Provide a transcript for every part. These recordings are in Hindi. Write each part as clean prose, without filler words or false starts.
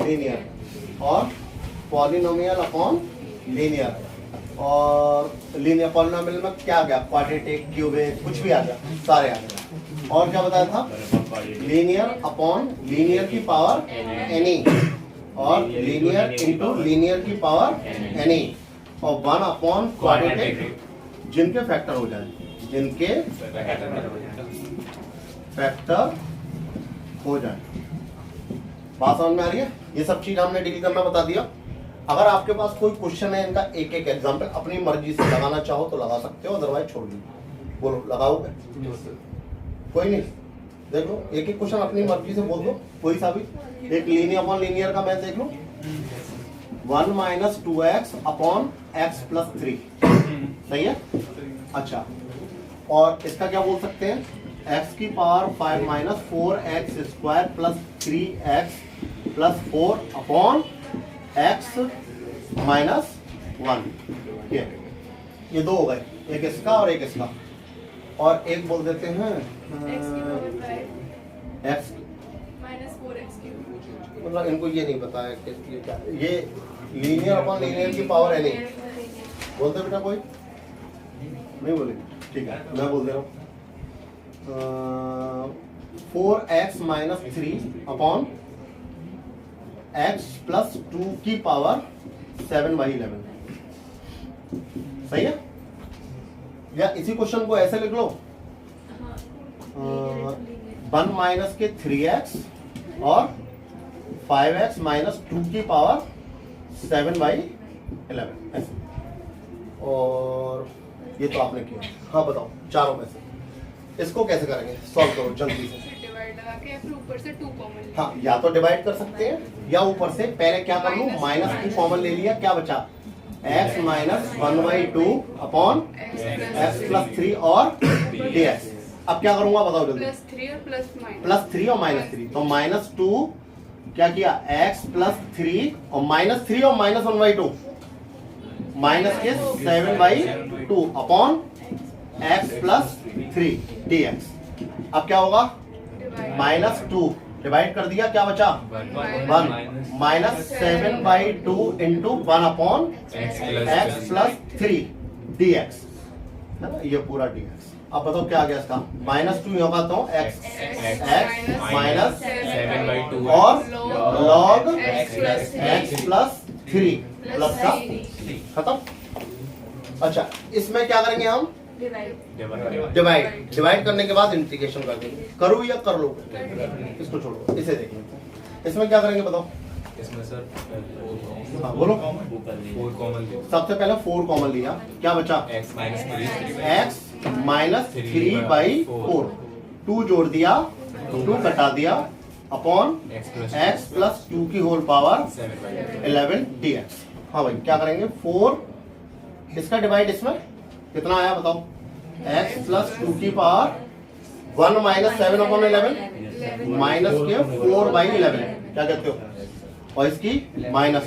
लीनियर, और पॉलिनोमियल अपॉन लीनियर, और लीनियर पॉलिनोमियल में क्या आ गया, क्वाड्रेटिक, क्यूबिक, कुछ भी आ गया, सारे आ गए। और क्या बताया था, लीनियर अपॉन लीनियर की पावर एनी, और लीनियर इंटू लीनियर की पावर एनी, और 1 अपॉन क्वाड्रेटिक जिनके फैक्टर हो जाए, जिनके फैक्टर हो जाए। बात समझ में आ रही है? ये सब चीज हमने डील करना बता दिया। अगर आपके पास कोई क्वेश्चन है, इनका एक एक एग्जांपल अपनी मर्जी से लगाना चाहो तो लगा सकते हो, अदरवाइज छोड़ दीजिए। बोलो, लगाओगे? कोई नहीं, देख लो, एक एक क्वेश्चन अपनी मर्जी से बोल दो, कोई सा भी। एक लीनियर अपॉन लीनियर का मैं देख लो, 1 minus 2x upon x plus 3, सही है? अच्छा, और इसका क्या बोल सकते हैं, x की power 5 minus 4x square plus 3x plus 4 upon x minus 1। ये दो हो गए, एक इसका और एक इसका, और एक बोल देते हैं x माइनस 4x क्यूब। मतलब इनको ये नहीं पता है कि ये क्या है। ये लीनियर अपॉन लीनियर की पावर है नहीं, बोलते बेटा कोई नहीं बोलेगी? ठीक है, मैं बोल दे रहा हूँ, 4x minus 3 upon x plus 2 की पावर 7/11, सही है? या इसी क्वेश्चन को ऐसे लिख लो, 1 माइनस के 3x और 5x माइनस 2 की पावर 7/11 ऐसे। और ये तो आपने किया। हाँ बताओ, चारों में से इसको कैसे करेंगे, सॉल्व करो जल्दी से। डिवाइड लगा के या फिर ऊपर से 2 कॉमन। हाँ, या तो डिवाइड कर सकते हैं या ऊपर से, पहले क्या कर लूं, -2 कॉमन ले लिया, क्या बचा, x minus 1/2 upon x plus 3 और dx। अब क्या करूंगा बताओ जल्दी, +3 और +- +3 और -3, तो -2 क्या किया, x प्लस 3 और -3 और -1/2, माइनस के 7/2 अपॉन x प्लस 3 dx। अब क्या होगा, -2 डिवाइड कर दिया, क्या बचा, 1 minus 7/2 into 1 upon x plus 3 dx, है ना, ये पूरा dx। अब बताओ क्या आ गया इसका, -2 होगा तो x माइनस 7/2 और log x x plus 3 plus का खत्म। अच्छा, इसमें क्या करेंगे हम, डिवाइड करने के बाद इंटीग्रेशन कर देंगे। करूँ या कर लो, इसको छोड़ो, इसे देखिए। इसमें क्या करेंगे बताओ, इसमें सर हाँ बोलो। 4 कॉमन सबसे पहले 4 कॉमन लिया, क्या बचा, x माइनस 3 x माइनस 3/4, 2 जोड़ दिया, 2 घटा दिया, अपॉन x प्लस 2 की होल पावर 11 dx। हाँ भाई, क्या करेंगे, 4 इसका डिवाइड इसमें कितना आया बताओ, x प्लस 2 की पावर 1 माइनस 7 अपॉन 11 माइनस के 4/11, क्या कहते हो, और इसकी माइनस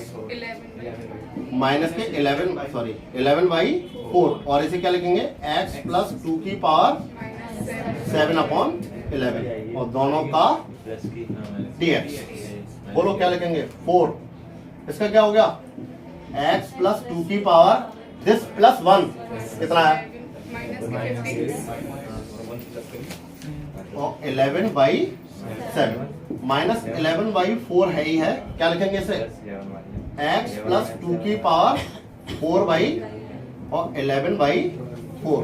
के 11/4, और इसे क्या लिखेंगे, x प्लस 2 की पावर 7 अपॉन 11, और दोनों का dx। बोलो क्या लिखेंगे, 4, इसका क्या हो गया, x प्लस 2 की पावर दिस प्लस 1 कितना है, और 11/7 माइनस 11/4 है ही है, क्या लिखेंगे इसे, x प्लस 2 की पावर 4 और 11/4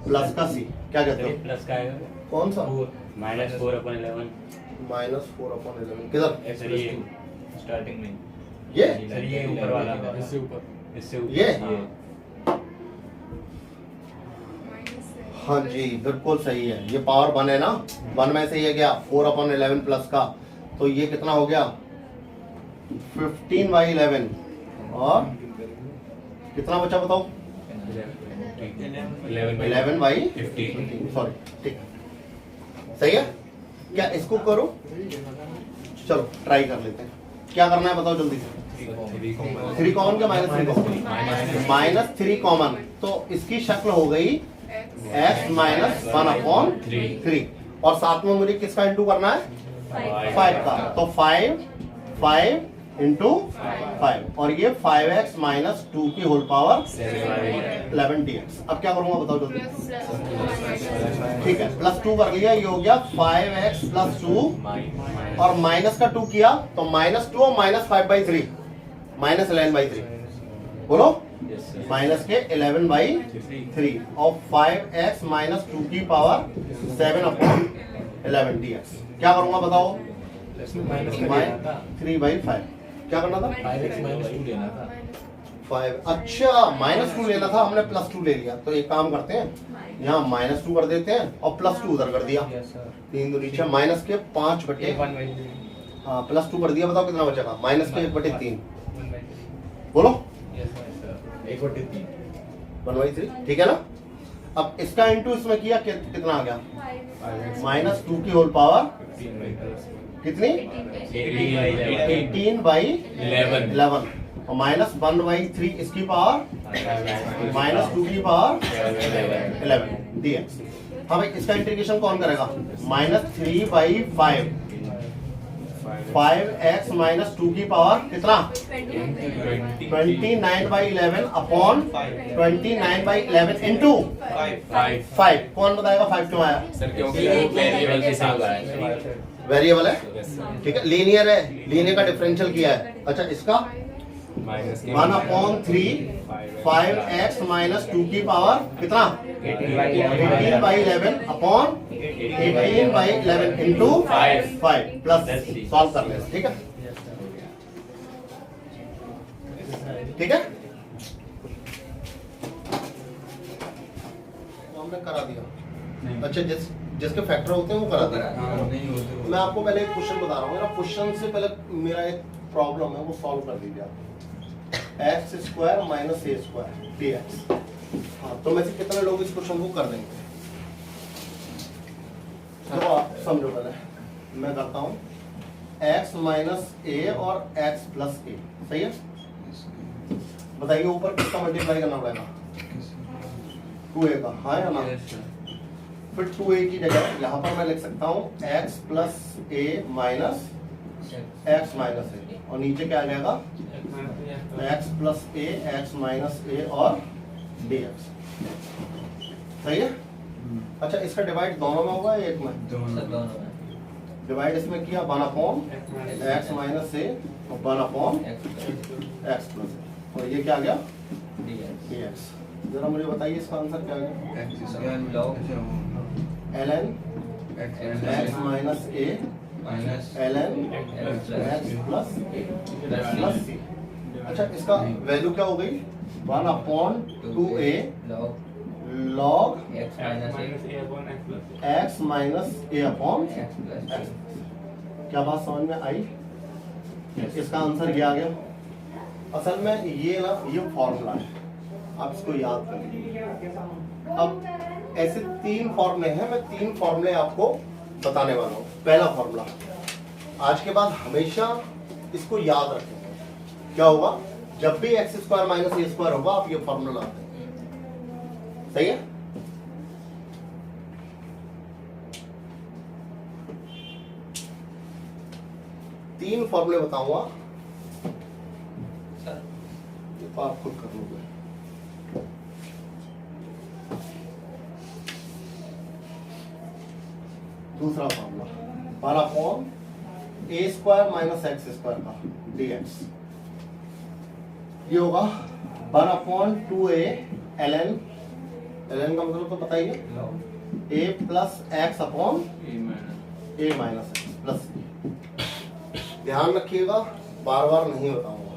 प्लस का c, क्या कहते हो, प्लस का आएगा कौन सा, -4/11 -4/11 किधर, सर ये स्टार्टिंग में ये सर ये ऊपर वाला इससे ऊपर इससे ऊपर ये? हाँ। हाँ जी बिल्कुल सही है, ये पावर 1 है ना, 1 में से ये गया 4/11 प्लस का, तो ये कितना हो गया 15/11, और कितना बचा बताओ, 11/15, सॉरी ठीक है, सही है। क्या इसको करो, चलो ट्राई कर लेते हैं, क्या करना है बताओ जल्दी से, 3 कॉमन क्या -3 कॉमन, -3 कॉमन, तो इसकी शक्ल हो गई x माइनस 1/3, और साथ में मुझे किसका इंटू करना है, 5 का, तो 5 5 इंटू 5 और ये 5x माइनस 2 की होल पावर 11 dx। अब क्या करूंगा बताओ जल्दी। ठीक है, प्लस 2 कर लिया, ये हो गया 5x प्लस 2 और माइनस का 2 किया तो -2 और -5/3 -11/3 बोलो माइनस के 11/3 और 5x माइनस 2 की पावर 7/11 dx। क्या करूंगा बताओ। 3/5 क्या करना था 5। अच्छा -2 लेना था, हमने +2 ले लिया। तो एक काम करते हैं, यहाँ -2 कर देते हैं और +2 उधर कर दिया। 3 दूनी 6 माइनस के 5/, हाँ +2 कर दिया। बताओ कितना बचेगा। माइनस के 1/3 बोलो 1/3 ठीक है ना। अब इसका इंटू इसमें किया कितना आ गया -2 की होल पावर कितनी 18/11 और -1/3 इसकी पावर -2 की पावर 11 dx। हाँ भाई इसका इंटीग्रेशन कौन करेगा। -3/5 5x माइनस 2 की पावर कितना 29/11 अपॉन 29/11 इंटू 5। कौन बताएगा 5 क्यों आया। सर क्योंकि वो वेरिएबल के साथ आया। वेरिएबल है ठीक है, लीनियर है, लीनियर का डिफरेंशियल किया है। अच्छा इसका 1/3 5x माइनस 2 की पावर कितना 18/11 अपॉन 18/11 इंटू 5 प्लस सॉल्व कर लेना। ठीक है ठीक है, तो हमने करा दिया। अच्छा जिसके फैक्टर होते हैं वो करा दिया। मैं आपको पहले एक क्वेश्चन बता रहा हूँ। मेरा क्वेश्चन से पहले मेरा एक प्रॉब्लम है वो सॉल्व कर दीजिए आप। x² minus a² dx। हाँ तो में से कितने लोग इस क्वेश्चन को कर देंगे। तो आप समझो पहले मैं करता हूँ x माइनस a और x प्लस a सही है। बताइए ऊपर किसका मल्टीप्लाई करना पड़ेगा 2a का, हाँ या ना। फिर 2a की जगह यहाँ पर मैं लिख सकता हूँ x plus a minus x minus a और नीचे क्या आ जाएगा x plus a x minus a और dx सही है। अच्छा इसका डिवाइड दोनों में होगा एक में डिवाइड इसमें किया 1/x माइनस a और 1/x प्लस और ये क्या आ गया dx। जरा मुझे बताइए इसका आंसर क्या आ गया ln x minus a ln x plus c। अच्छा इसका वैल्यू क्या हो गई 1/2a log x minus a upon x। क्या बात समझ में आई। इसका आंसर ये आ गया। असल में ये ना ये फॉर्मूला है, आप इसको याद करें। अब ऐसे 3 फॉर्मूले हैं, मैं 3 फॉर्मूले आपको बताने वाला हूँ। पहला फॉर्मूला आज के बाद हमेशा इसको याद रखेंगे। क्या होगा जब भी x² माइनस a² होगा आप ये फॉर्मूला लाते हैं सही है। तीन फॉर्मूले बताऊंगा तो आप खुद कर लोगे। दूसरा फॉर्मूला 1/a² माइनस x² का dx ये होगा 1/2a ln का मतलब तो बताइए a plus x upon a minus x plus. ध्यान रखिएगा बार बार नहीं बताऊंगा।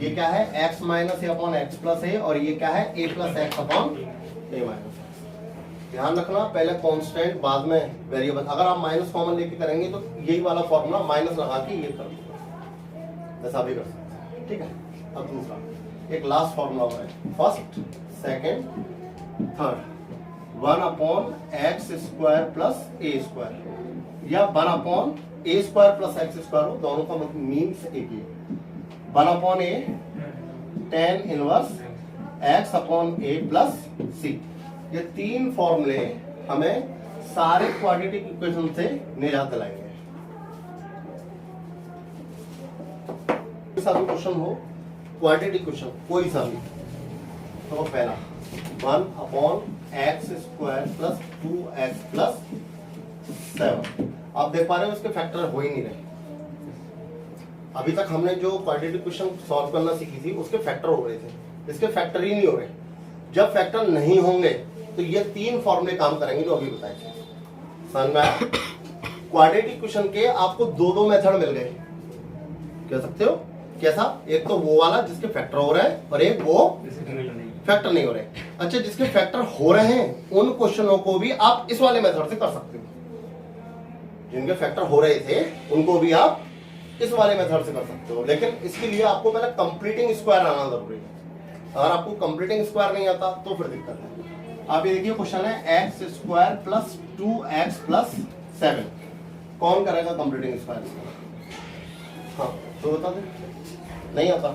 ये क्या है x माइनस ए अपॉन एक्स प्लस ए और ये क्या है a plus x upon a minus x. ध्यान रखना पहले कांस्टेंट बाद में वेरिएबल। अगर आप माइनस कॉमन लेके करेंगे तो यही वाला फॉर्मूला माइनस लगा के ये कर दो, ऐसा भी कर सकते हैं ठीक है। अब दूसरा एक लास्ट फॉर्मूला है first second third 1/x² plus a² या 1/a² प्लस x² हो, दोनों का मीन्स एक ही 1/a tan inverse x upon a plus c। ये 3 फॉर्मूले हमें सारे क्वाड्रेटिक इक्वेशन से निजात दिलाएंगे। सा भी क्वेश्चन हो, क्वाड्रेटिक क्वेश्चन कोई सा भी, तो पहला 1/x² प्लस 2x प्लस 7, आप देख पा रहे हो इसके फैक्टर हो ही नहीं रहे। अभी तक हमने जो क्वाड्रेटिक क्वेश्चन सॉल्व करना सीखी थी उसके फैक्टर हो रहे थे, इसके फैक्टर ही नहीं हो रहे। जब फैक्टर नहीं होंगे तो ये 3 फॉर्मूले काम करेंगे जो अभी बताए थे। समझ में आया? क्वाड्रेटिक क्वेश्चन के आपको 2 मेथड मिल गए, कह सकते हो कैसा? एक तो वो वाला जिसके फैक्टर हो रहे हैं और एक वो फैक्टर नहीं हो रहे। अच्छा, जिसके फैक्टर हो रहे हैं उन क्वेश्चनों को भी आप इस वाले मेथड से कर सकते हो, जिनके फैक्टर हो रहे थे उनको भी आप इस वाले मेथड से कर सकते हो, लेकिन इसके लिए आपको पहले कंप्लीटिंग स्क्वायर आना जरूरी है। अगर आपको कंप्लीटिंग स्क्वायर नहीं आता तो फिर दिक्कत है। आप ये देखिए क्वेश्चन है x² प्लस 2x प्लस 7, कौन करेगा कंप्लीटिंग स्क्वायर? हाँ तो बता दे, नहीं आता?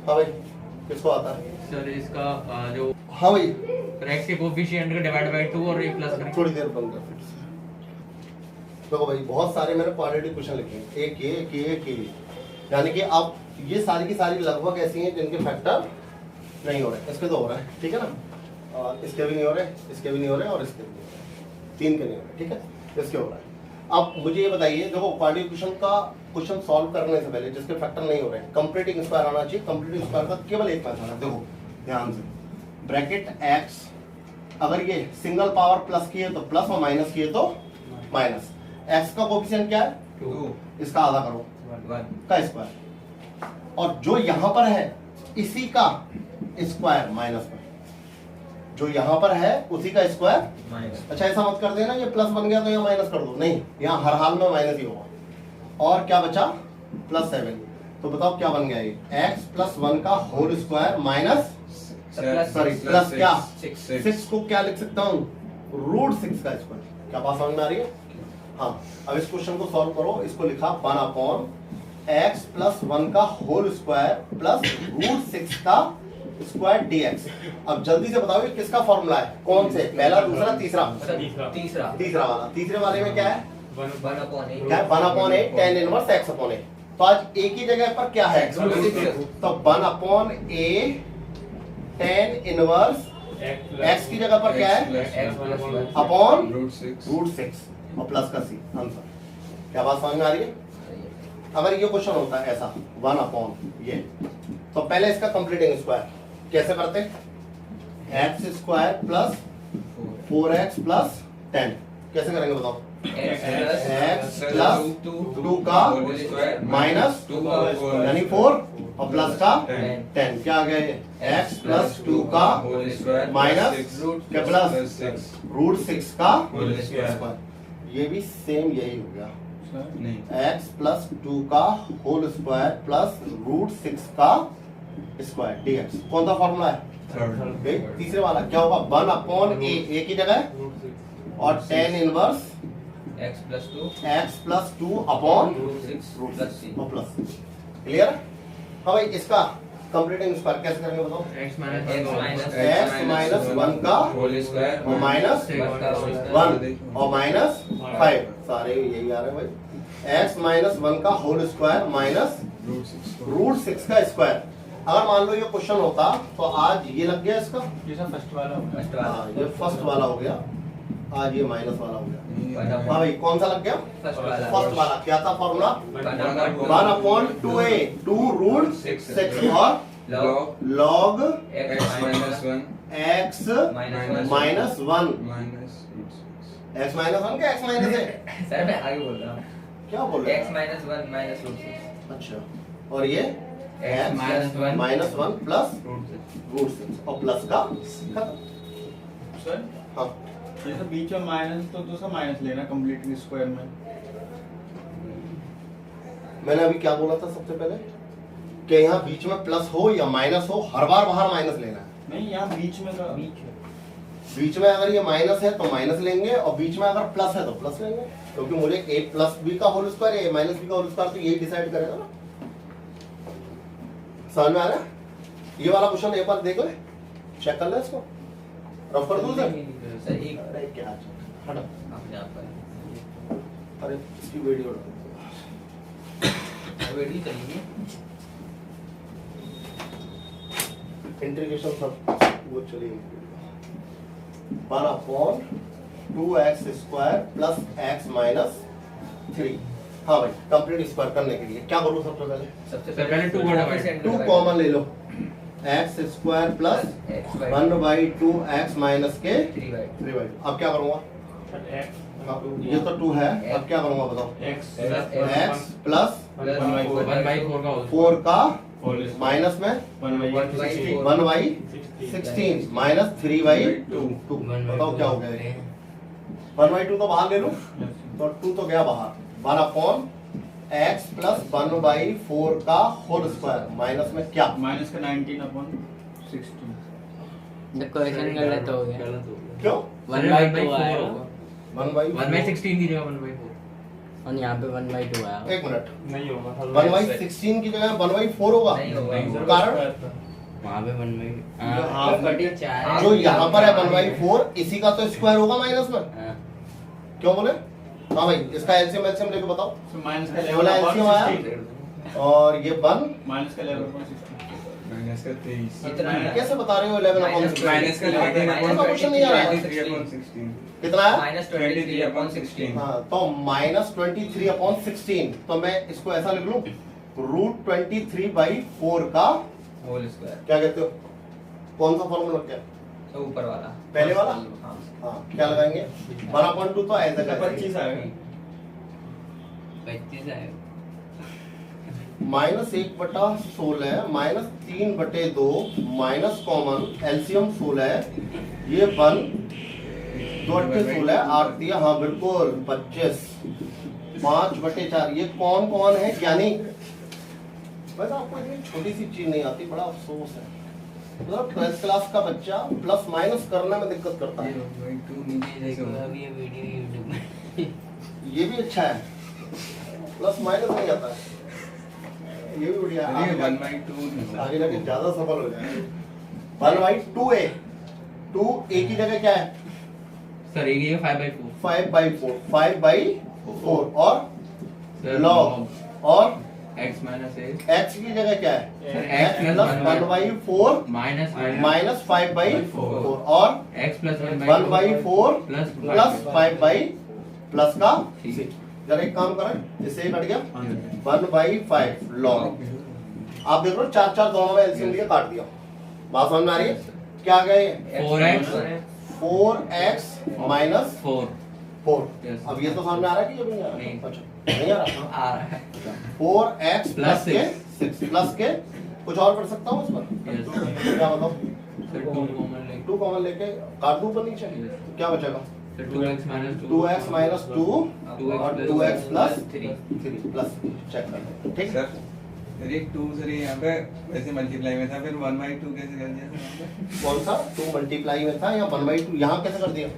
हाँ भाई, किसको आता है? सर इसका जो हाँ भाई, x के कोएफिशिएंट का डिवाइड बाय 2 और ये प्लस करेंगे। थोड़ी देर बंद कर फिर से। देखो भाई, बहुत सारे मैंने क्वाड्रेटिक क्वेश्चन लिखे हैं, एक ये, यानी कि अब ये सारी की सारी लगभग ऐसी हैं जिनके फैक्टर नहीं हो रहे। इसके तो हो रहा है, ठीक है ना, और इसके भी नहीं हो रहे, इसके भी नहीं हो रहे और इसके भी नहीं हो रहे, 3 के नहीं हो रहे, ठीक है, इसके हो रहा है। अब मुझे ये बताइए, देखो क्वाड्रेटिक क्वेश्चन का क्वेश्चन सॉल्व करने से पहले जिसके फैक्टर नहीं हो रहे, कंप्लीटिंग स्क्वायर आना चाहिए। कंप्लीटिंग स्क्वायर का केवल एक मेथड है, देखो ध्यान से, ब्रैकेट x, अगर ये सिंगल पावर प्लस की है तो प्लस और माइनस की है तो माइनस। x का कोएफिशिएंट क्या है? 2 इसका आधा करो 1 का स्क्वायर, और जो यहां पर है इसी का स्क्वायर माइनस पर, जो यहां पर है उसी का स्क्वायर माइनस। अच्छा, ऐसा मत कर देना ये प्लस बन गया तो यहाँ माइनस कर दो, नहीं, यहाँ हर हाल में माइनस ही होगा। और क्या बचा? +7। तो बताओ क्या बन गया ये? x प्लस 1 का whole square minus, sorry plus क्या 6 को क्या लिख सकता हूँ? √6 का स्क्वायर। क्या बात समझ में आ रही है? हाँ, अब इस क्वेश्चन को सॉल्व करो। इसको लिखा 1/x प्लस 1 का होल स्क्वायर प्लस √6 का स्क्वायर dx। अब जल्दी से बताओ ये किसका फॉर्मूला है? कौन से? पहला, दूसरा, तीसरा? तीसरा वाला। तीसरे वाले में क्या है? 1/8 क्या है? 1/8 tan इनवर्स x/a। तो आज a की जगह पर क्या है? तो 1/a tan इनवर्स x की जगह पर क्या है? अपॉन √6 और प्लस का c आंसर। क्या बात समझ में आ रही है? अगर ये क्वेश्चन होता है ऐसा 1/, ये तो पहले इसका कंप्लीटिंग स्क्वायर कैसे करते? x² प्लस 4x प्लस 10 कैसे करेंगे बताओ? x प्लस 2 का माइनस यानी 4 और प्लस का 10, क्या आ गया ये? x प्लस 2 का माइनस क्या प्लस √6 का स्क्वायर। ये भी सेम यही हो गया, x प्लस 2 का होल स्क्वायर प्लस √6 का स्क्वायर dx। कौन सा फॉर्मूला है? तीसरे वाला क्या होगा? 1/a, a की जगह और tan inverse x plus 2 upon √6 plus c। और प्लस। क्लियर? हाँ भाई, इसका कंप्लीटिंग स्क्वायर कैसे करेंगे बताओ? x x माइनस 1 का होल स्क्वायर और माइनस 1 और माइनस 5, सारे यही आ रहे हैं भाई। x माइनस 1 का होल स्क्वायर माइनस √6 का स्क्वायर। अगर मान लो ये क्वेश्चन होता तो आज ये लग गया इसका, फर्स्ट वाला हाँ ये फर्स्ट वाला हो गया, आज ये माइनस वाला हो गया। हाँ भाई, कौन सा लग गया? फर्स्ट वाला। क्या था फॉर्मूला? 1/2a 2√6 और log x minus 1 x minus 1। x minus 1 क्या x माइनस है? सर मैं आगे बोल रहा हूँ। क्या बोल रहे x हैं? minus 1 minus √6। अच्छा, और ये x माइनस 1 प्लस √6 और प्लस का खत्म। सर हाँ, जैसे बीच में माइनस तो दूसरा माइनस लेना कंप्लीटली स्क्वायर में। मैंने अभी क्या बोला था सबसे पहले कि यहाँ बीच में प्लस हो या माइनस हो, हर बार बाहर माइनस लेना है। नहीं, यहाँ बीच में का बीच में अगर ये माइनस है तो माइनस लेंगे और बीच में अगर प्लस है तो प्लस लेंगे, क्योंकि मुझे a प्लस b का होल स्क्वायर या माइनस b का होल स्क्वायर तो यही डिसाइड करेगा ना। समझ में आ रहा है? ये वाला क्वेश्चन एक बार देख ले, चेक कर ले इसको, रफ कर दूं सर? सर एक अरे क्या हटा, अपने आप पर अरे इसकी वीडियो वीडियो चलेगी। इंटीग्रेशन सब वो चलिए 1/2x² प्लस x माइनस 3। हाँ भाई कंप्लीट स्क्वायर करने के लिए क्या करूँ सबसे पहले? सबसे पहले two को divide 2 कॉमन ले लो, x² प्लस 1/2x माइनस के 3/2। अब क्या करूँगा? ये तो 2 है, अब क्या करूँगा बताओ? x प्लस 1/4 का 4 का होल माइनस में 1/16 माइनस 3/2। बताओ क्या हो गया ये? 1/2 तो बाहर ले लो, तो 2 तो गया बाहर। 1/x प्लस 1/4 का होल स्क्वायर माइनस में क्या? माइनस का 19/16। जब क्वेश्चन गलत हो गया गलत हो गया। क्यों? 1/2 आया 1/16 की जगह 1/4। और यहाँ पे 1/2 आया। एक मिनट, नहीं होगा 1/16 की जगह 1/4 होगा। नहीं होगा। कारण वहाँ पे 1/2 हाफ बटे 4 जो यहाँ पर है 1/4 इसी का तो स्क्वायर होगा माइनस में। हाँ। क्यों बोले? हाँ भाई इसका एलसीएम लेके बताओ। तो माइनस का ये वाला LCM आया 11/16 और ये 1 माइनस का 11/16 माइनस का 23 कितना है? कैसे बता रहे हो 11/16? माइनस का ऐसा क्वेश्चन नहीं आ रहा है। 23/16 कितना है? माइनस 23/16। हाँ तो माइनस 23/16 तो मैं इसको ऐसा लिख लूं √23/4 का होल स्क्वायर। क्या कहते हो? कौन सा फॉर्मूला क्या? तो ऊपर वाला पहले वाला? हाँ। हाँ क्या लगाएंगे? 1/2 तो ऐसा का 25 आएगा। 25 आएगा। Minus 1/16 minus 3/2 minus common LCM 16 है। ये 1 2/16 8 दिया। हाँ बिल्कुल 25 5/4। ये कौन है ज्ञानी? बस आपको इतनी छोटी सी चीज नहीं आती, बड़ा अफसोस है। मतलब 12th क्लास का बच्चा प्लस माइनस करने में दिक्कत करता है। देखो अभी ये वीडियो YouTube में। ये भी अच्छा है, प्लस माइनस नहीं आता है। ये भी बढ़िया है। अरे आगे 1/2 आगे जाके ज्यादा सफल हो जाए। 1/2a 2a की जगह क्या है? सर ये 5/4 5/4 5/4 और सर log और x माइनस x की जगह क्या है? x plus plus 1/4 minus minus 5/4 और x plus 1/4 plus plus 5 plus का ठीक। 6। जरा एक काम करें, इससे ही कट गया 1/5 log। आप देख लो 4 दोनों में एलसीएम लिया काट दिया। बात समझ में आ रही है? क्या आ गया ये? 4x minus 4 4। Yes. अब ये तो समझ में आ रहा है कि ये भी नहीं आ रहा? नहीं। अच्छा नहीं आ रहा। आ रहा है 4x प्लस Plus के 6 प्लस के कुछ और कर सकता हूँ इसमें? Yes. क्या बताओ? सर 2 कॉमन लेंगे 2 कॉमन लेके काट दूं ऊपर नीचे? Yes. तो क्या बचेगा? Sir 2x minus 2x minus 2 और 2x प्लस 3 3 प्लस चेक कर लें। ठीक है? सर ये 2 सर यहाँ पे वैसे मल्टीप्लाई में था, फिर 1/2 कैसे कर दिया सर यहाँ कौन सा 2 मल्टीप्लाई में था या 1/2? यहाँ कैसे कर दिया? पे?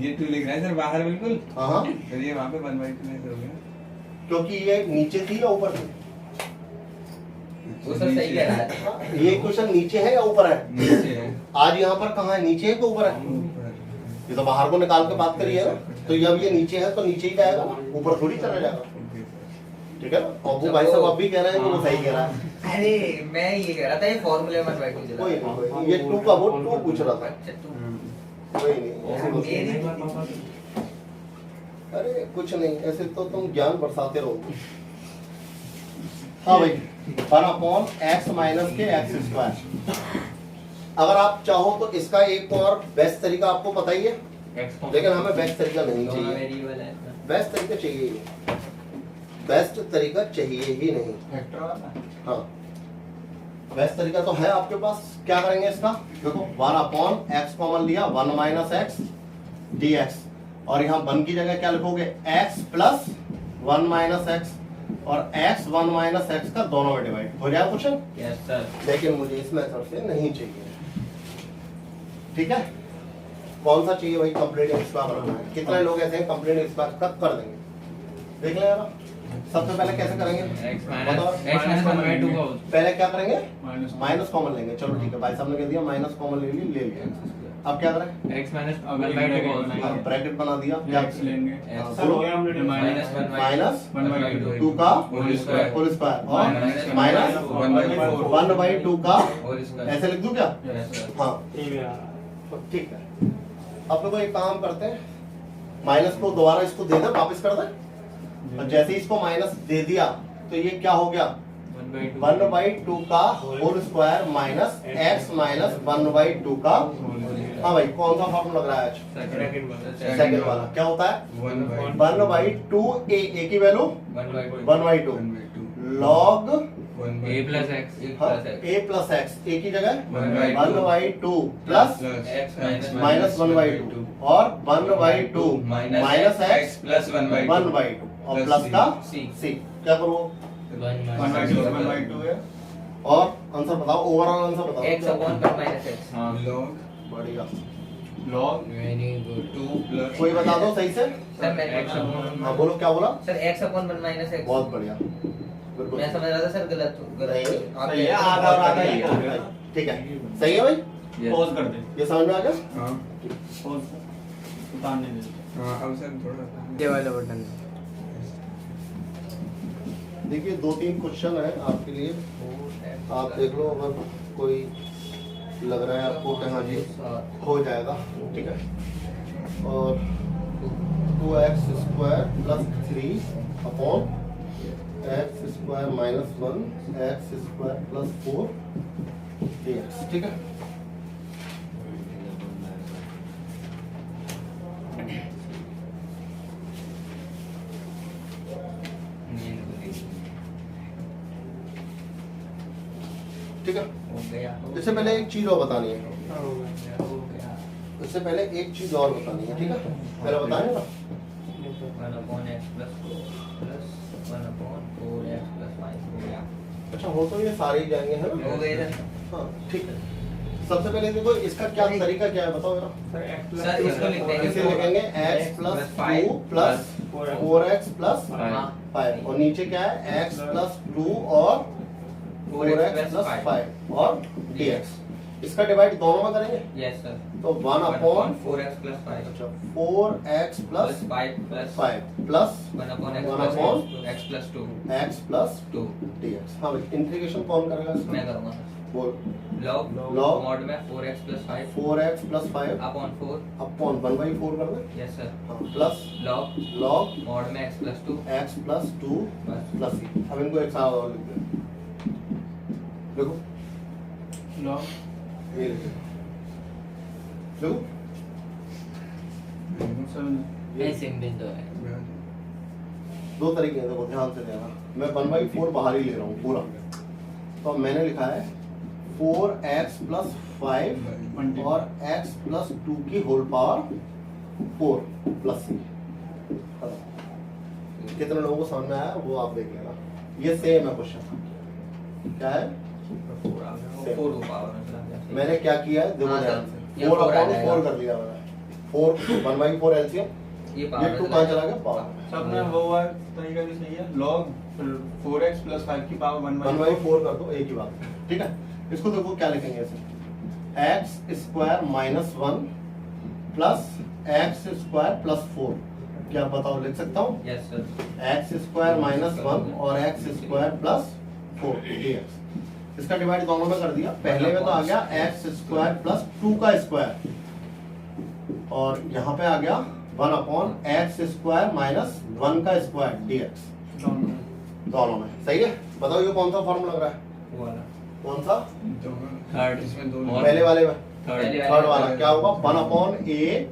ये 2 लिख रहा है सर बाहर बिल्कुल, हाँ हाँ, फिर ये वहाँ पे 1/2 में हो गया। क्योंकि ये नीचे थी या ऊपर थी? वो सर सही कह रहा है। हाँ, ये क्वेश्चन नीचे है या ऊपर है? नीचे है आज यहाँ पर कहाँ है? नीचे है कि ऊपर है? ऊपर। ये तो बाहर को निकाल के बात करी है ना, तो जब ये नीचे है तो नीचे ही जाएगा ना, ऊपर थोड़ी चला जाएगा। Okay sir. ठीक है ना? और वो भाई साहब अब भी कह रहे हैं कि वो सही कह रहा है। अरे मैं ये कह रहा था ये फॉर्मूले में बाइक चला। कोई नहीं, कोई नहीं। ये 2 का वो 2 पूछ रहा था। अच्छा तू कोई नहीं, ऐसी बात नहीं। अरे कुछ नहीं, ऐसे तो तुम ज्ञान बरसाते रहोगे। हाँ भाई 1/x माइनस के x²। अगर आप चाहो तो इसका एक और बेस्ट तरीका आपको पता ही है, x लेकिन हमें बेस्ट तरीका नहीं दोनों चाहिए। वेरिएबल है इसमें। बेस्ट तरीका चाहिए ही, बेस्ट तरीका चाहिए ही नहीं। फैक्टर वाला हाँ बेस्ट तरीका तो है आपके पास। क्या करेंगे इसका? देखो 1/x कॉमन लिया, 1 माइनस x dx, और यहाँ 1 की जगह क्या लिखोगे? x प्लस 1 माइनस x, और x 1 माइनस x का दोनों में डिवाइड हो जाए क्वेश्चन। Yes sir. लेकिन मुझे इस मेथड से नहीं चाहिए। ठीक है? कौन सा चाहिए भाई? कंप्लीटिंग स्क्वायर बनाना है। कितने लोग ऐसे हैं कंप्लीटिंग स्क्वायर कब कर देंगे? देख लें जरा। सबसे पहले कैसे करेंगे? x बताओ। minus 1 by 2 का होता पहले क्या करेंगे? माइनस माइनस कॉमन लेंगे। चलो ठीक है, भाई साहब ने कह दिया माइनस कॉमन ले लिया। अब क्या करें? है x minus अब 1 by 2 का होता हाँ, है ब्रैकेट बना दिया। क्या एक्स लेंगे हाँ, सर हो गया हमने माइनस माइनस 1/2 2 का होल स्क्वायर होल स्क्वायर और माइनस माइनस 1/2 का होल स्क्वायर ऐसे लिख दूं क्या? यस सर हाँ ठीक है। अब लोग एक काम करते हैं, माइनस को दोबारा इसको दे दें, वापस कर दें। और जैसे ही इसको माइनस दे दिया तो ये क्या हो गया? 1/2 का whole square minus x minus 1/2 का। हाँ भाई, कौन सा फॉर्मूला लग रहा है आज? सेकंड वाला क्या होता है? 1/2 a की value 1/2 log a plus x a plus x, a की जगह 1/2 1/2 प्लस x माइनस 1/2 और 1/2 माइनस x प्लस 1/2 1/2 और प्लस का c c। क्या करो? 1/2 है और आंसर बताओ, ओवरऑल आंसर बताओ। x upon 1 minus x हाँ log बढ़िया। लॉग वेरी गुड 2 प्लस कोई बता दो सही से। सर मैं x upon हाँ बोलो, क्या बोला? Sir x upon 1 minus x बहुत बढ़िया, बिल्कुल मैं समझ रहा था सर गलत नहीं, आप सही है, आधा और आधा ही है। ठीक है, सही है भाई, yes पॉज कर दे ये समझ में आ गया? हाँ पॉज उतारने दे हाँ अब सर थोड़ा ये वाला बटन देखिए 2-3 क्वेश्चन है आपके लिए, आप देख लो, अगर कोई लग रहा है आपको कि हाँ जी हो जाएगा, ठीक है। और 2x square plus 3 upon x square minus 1 x square plus 4 dx, ठीक है। ठीक है, हो गया इससे पहले एक चीज और बतानी है, हो गया इससे पहले एक चीज और बतानी है, ठीक है। पहले बताएं ना, 1 upon x plus 4 plus 1 upon 4x plus 5 हो गया अच्छा हो तो ये सारे ही जाएंगे, है ना? हो गए सर हाँ ठीक है। सबसे पहले देखो इसका क्या तरीका क्या है, बताओ जरा। सर इसको लिख देंगे इसे लिखेंगे x plus 2 plus 4x plus 5 और नीचे क्या है x प्लस 2 और 4x प्लस 5 और dx। इसका डिवाइड दोनों में करेंगे यस सर तो 1 अपॉन 4x plus 5 अच्छा 4x plus plus 5 plus 5 plus 1 upon x 1 plus upon x plus 2 x plus 2 dx। हाँ भाई, इंटीग्रेशन कौन करेगा इसका? मैं करूंगा सर बोल। log Log mod में 4x plus 5 4x plus 5 upon 4 upon 1/4 कर दे। यस सर हाँ प्लस log log mod में x plus 2 x प्लस 2 बस प्लस c। अब इनको एक साथ और लिख दे, देखो लॉग ये लिख दे, देखो सर ये सिंपल तो है दो तरीके हैं, देखो ध्यान से देना। मैं 1/4 बाहर ही ले रहा हूँ पूरा, तो अब मैंने लिखा है 4x प्लस 5 और x प्लस 2 की होल पावर 4 प्लस c। कितने लोगों को समझ में आया वो आप देख लेना, ये सेम है क्वेश्चन। क्या है? 4 आ गया 4 को पावर मतलब मैंने क्या किया है, देखो हाँ, ध्यान सर, से ये 4 4 आ अपॉन जाएगा। 4 कर दिया मैंने, 1/4 एलसीएम, ये ये पावर 2 कहाँ चला गया? पावर। सब में वो वाला तरीका भी सही है लॉग 4x प्लस 5 की पावर 1/4 कर दो, एक ही बात, ठीक है। इसको देखो क्या लिखेंगे ऐसे, x square minus 1 plus x square plus 4। क्या बताओ, लिख सकता हूँ? Yes sir x square minus 1 और x स्क्वायर प्लस 4 dx। इसका डिवाइड दोनों में कर दिया। पहले में तो आ गया x स्क्वायर प्लस 2 का स्क्वायर और यहाँ पे आ गया 1 अपॉन x स्क्वायर माइनस 1 का स्क्वायर dx दोनों में। सही है? बताओ ये कौन सा फॉर्मूला लग रहा है? वो वाला कौन सा? थर्ड इसमें दो और पहले वाले में थर्ड थर्ड वाला क्या होगा? 1 upon a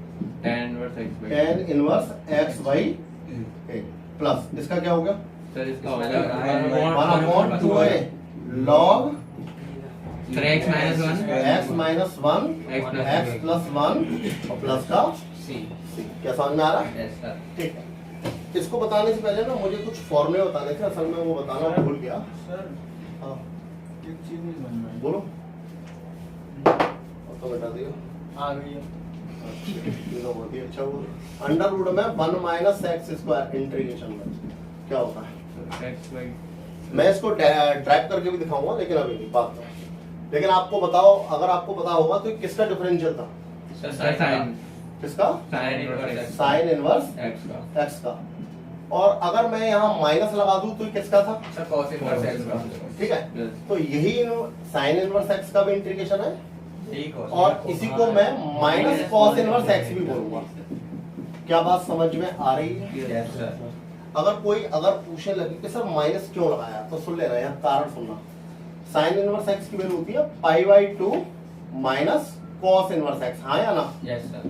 tan inverse x by tan inverse x by a plus इसका क्या हो गया? सर इसका हो इसमें गया लग रहा है 1 upon 2a log sir x minus 1 x minus 1 x plus x plus 1 और प्लस का C c। क्या समझ में आ रहा है? यस सर ठीक है। इसको बताने से पहले ना मुझे कुछ फॉर्मूले बताने थे, असल में वो बताना भूल गया। सर हाँ एक चीज नहीं समझ में आई। बोलो, अब तो बता दियो। आ गई है ये तो बहुत ही अच्छा हुआ। अंडर रूट में 1 माइनस एक्स स्क्वायर इंटीग्रेशन में क्या होता है? x by मैं इसको ड्राइव करके भी दिखाऊंगा, लेकिन अभी नहीं, बात में। लेकिन आपको बताओ, अगर आपको पता होगा तो ये किसका डिफरेंशियल था? sin किसका? sin inverse x sine inverse x का एक्स का। और अगर मैं यहाँ माइनस लगा दूं तो ये किसका था? सर cos inverse x का ठीक है, Yes. तो यही साइन इनवर्स एक्स का भी इंटीग्रेशन है, यही cos और इसी को मैं माइनस कॉस इनवर्स एक्स भी बोलूंगा। क्या बात समझ में आ रही है? yes सर अगर पूछने लगे कि सर माइनस क्यों लगाया, तो सुन लेना, यहाँ कारण सुनना। साइन इनवर्स एक्स की वैल्यू होती है π/2 माइनस कॉस इनवर्स एक्स, हाँ या ना? yes सर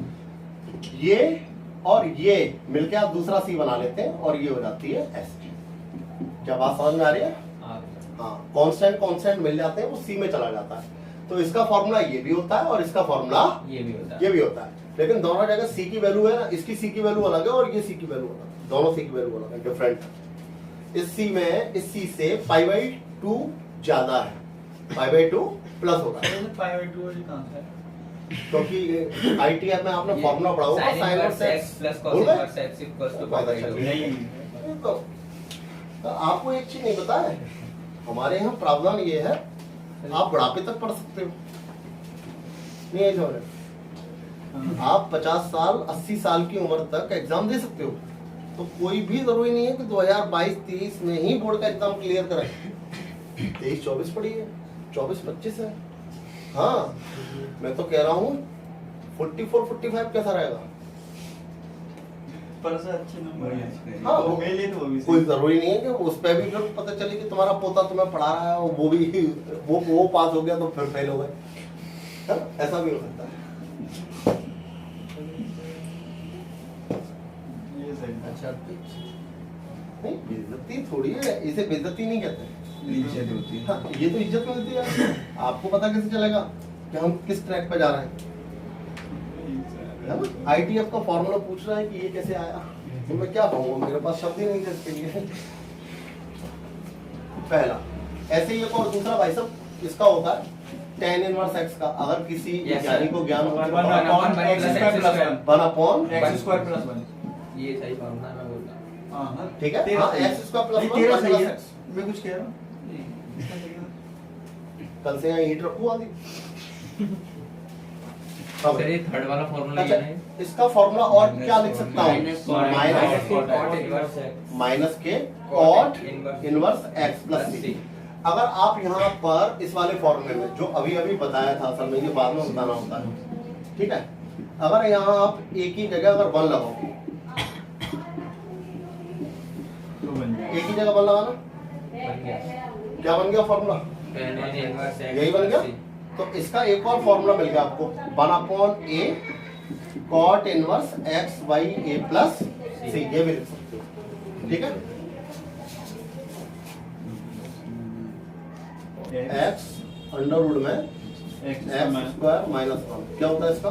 ये और ये मिलके आप दूसरा सी बना लेते हैं और ये हो जाती है एस। क्या बात समझ में आ रही है? हाँ, कांस्टेंट मिल जाते हैं, वो सी में चला जाता है। तो इसका फॉर्मूला ये भी होता है और इसका फॉर्मूला ये भी होता है ये भी होता है, लेकिन दोनों जगह सी की वैल्यू है ना, इसकी सी की वैल्यू अलग है और ये सी की वैल्यू अलग है, दोनों सी की वैल्यू अलग है, डिफरेंट। इस सी में इस सी से π/2 ज्यादा है, π/2 प्लस होता है, π/2 वाली कहाँ से है? क्योंकि आईटीआई में आपने फॉर्मूला पढ़ा होगा, sin साइन inverse और x plus cos भूल गए? inverse x equals to बहुत अच्छा। π/2 नहीं तो आपको एक चीज नहीं पता है, हमारे यहाँ प्रावधान ये है, आप बुढ़ापे तक पढ़ सकते हो, नहीं है जो आप 50 साल 80 साल की उम्र तक एग्जाम दे सकते हो। तो कोई भी जरूरी नहीं है कि 2022-23 में ही बोर्ड का एग्जाम क्लियर कराए। 23-24 पढ़ी है, 24-25 है। हाँ, मैं तो कह रहा हूँ 44-45 कैसा रहेगा? पर से अच्छे नंबर वही है। अच्छे। हाँ, वो मेरे लिए तो वो भी कोई सही। जरूरी नहीं है कि उस पे भी फिर पता चले कि तुम्हारा पोता तुम्हें पढ़ा रहा है और वो भी वो पास हो गया तो फिर फेल हो गए, है ना? ऐसा भी हो सकता है। ये सही है। अच्छा नहीं, बेइज्जती थोड़ी है, इसे बेइज्जती नहीं कहते। इज्जत होती है। हाँ, ये तो इज्जत मिलती है। आपको पता कैसे चलेगा कि हम किस ट्रैक पे जा रहे हैं? है ना? आईटीएफ का फॉर्मूला पूछ रहा है कि ये कैसे आया, तो मैं क्या कहूँगा, मेरे पास शब्द ही नहीं है इसके लिए। पहला ऐसे ही एक और दूसरा भाई साहब इसका होता है tan इनवर्स x का। अगर किसी Yes, sir. ज्ञानी को ज्ञान हो तो 1/x² 1/, x² ये सही फॉर्मूला मैं बोल रहा हूँ हाँ हाँ ठीक है, तेरा हाँ, सही है। x² + नहीं, 1 तेरा + सही है। x। मैं कुछ कह रहा हूँ कल से यहाँ हीट रखूँ आदि। हाँ सर भाई। ये थर्ड वाला फॉर्मूला अच्छा, ये है इसका फॉर्मूला और क्या लिख सकता हूँ? Minus minus cot inverse x minus के cot inverse inverse x plus c। अगर आप यहाँ पर इस वाले फॉर्मूले में जो अभी अभी बताया था, असल में ये बाद में बताना होता है, ठीक है? अगर यहाँ आप एक ही जगह अगर 1 लगाओ, तो बन जाएगा। एक ही जगह 1 लगाना, बन गया क्या बन गया फॉर्मूला? tan inverse x यही बन गया। तो इसका एक और फॉर्मूला मिल गया आपको, 1/a cot inverse x y a plus c, ये भी लिख सकते हो, ठीक है? x अंडर रूट में x x² माइनस 1 क्या होता है इसका?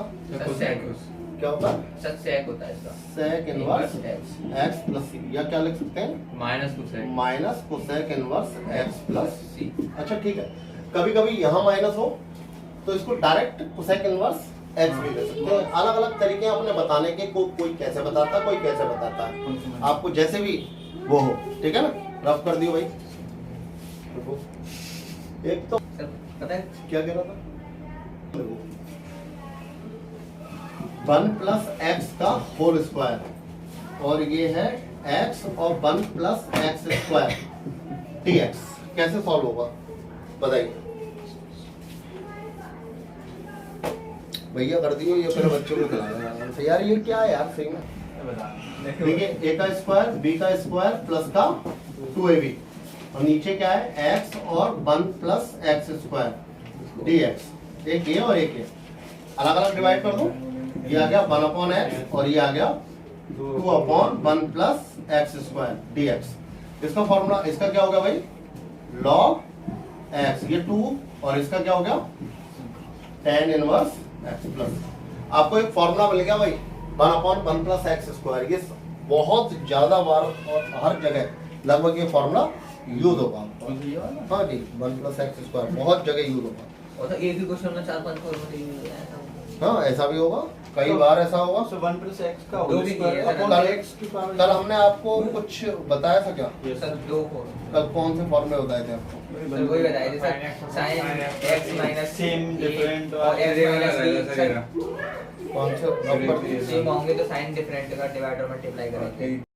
क्या होता है? सच sec होता है इसका sec inverse x x plus c, या क्या लिख सकते हैं? Minus cosec minus cosec inverse x plus c अच्छा ठीक है, कभी कभी यहाँ माइनस हो तो इसको डायरेक्ट कोसेक इनवर्स x भी ले सकते हैं। अलग अलग तरीके हैं अपने बताने के, कोई कैसे बताता है, कोई कैसे बताता है, आपको जैसे भी वो हो, ठीक है ना? रफ कर दियो भाई। देखो, एक तो सर पता है क्या कह रहा था? 1 प्लस एक्स का होल स्क्वायर, और ये है x और 1 प्लस एक्स स्क्वायर dx। कैसे सॉल्व होगा बताइए भैया? कर दियो, ये फिर बच्चों को खिलाएगा यार, ये क्या है यार? सही में देखिए, a का स्क्वायर b का स्क्वायर प्लस का 2ab, और नीचे क्या है x और 1 प्लस एक्स स्क्वायर dx। एक ये और एक ये अलग अलग डिवाइड कर दो, ये आ गया 1/x और ये आ गया 2/1 प्लस एक्स स्क्वायर dx। इसका फॉर्मूला, इसका क्या हो गया भाई? log x, ये 2, और इसका क्या हो गया? tan inverse x plus. आपको एक फॉर्मूला मिल गया भाई, 1/1 प्लस एक्स स्क्वायर। ये बहुत ज्यादा बार और हर जगह लगभग ये फॉर्मूला यूज होगा। हाँ जी, 1 प्लस एक्स स्क्वायर बहुत जगह यूज होगा। और तो एक ही क्वेश्चन में 4-5 फॉर्मूले यूज होते हैं हाँ ऐसा भी होगा, कई बार ऐसा होगा। So 1 plus x का दो whole भी square नहीं है, upon कल- x की power कल हमने आपको कुछ बताया था क्या? Yes, sir sir. 2 4 कल कौन से फॉर्मूले बताए थे आपको? सर वही बताया था sir sin x minus Same, different और x minus b sir sir कौन से? Sir, number? ये- सेम होंगे तो sin डिफरेंट का डिवाइड और मल्टीप्लाई करेंगे।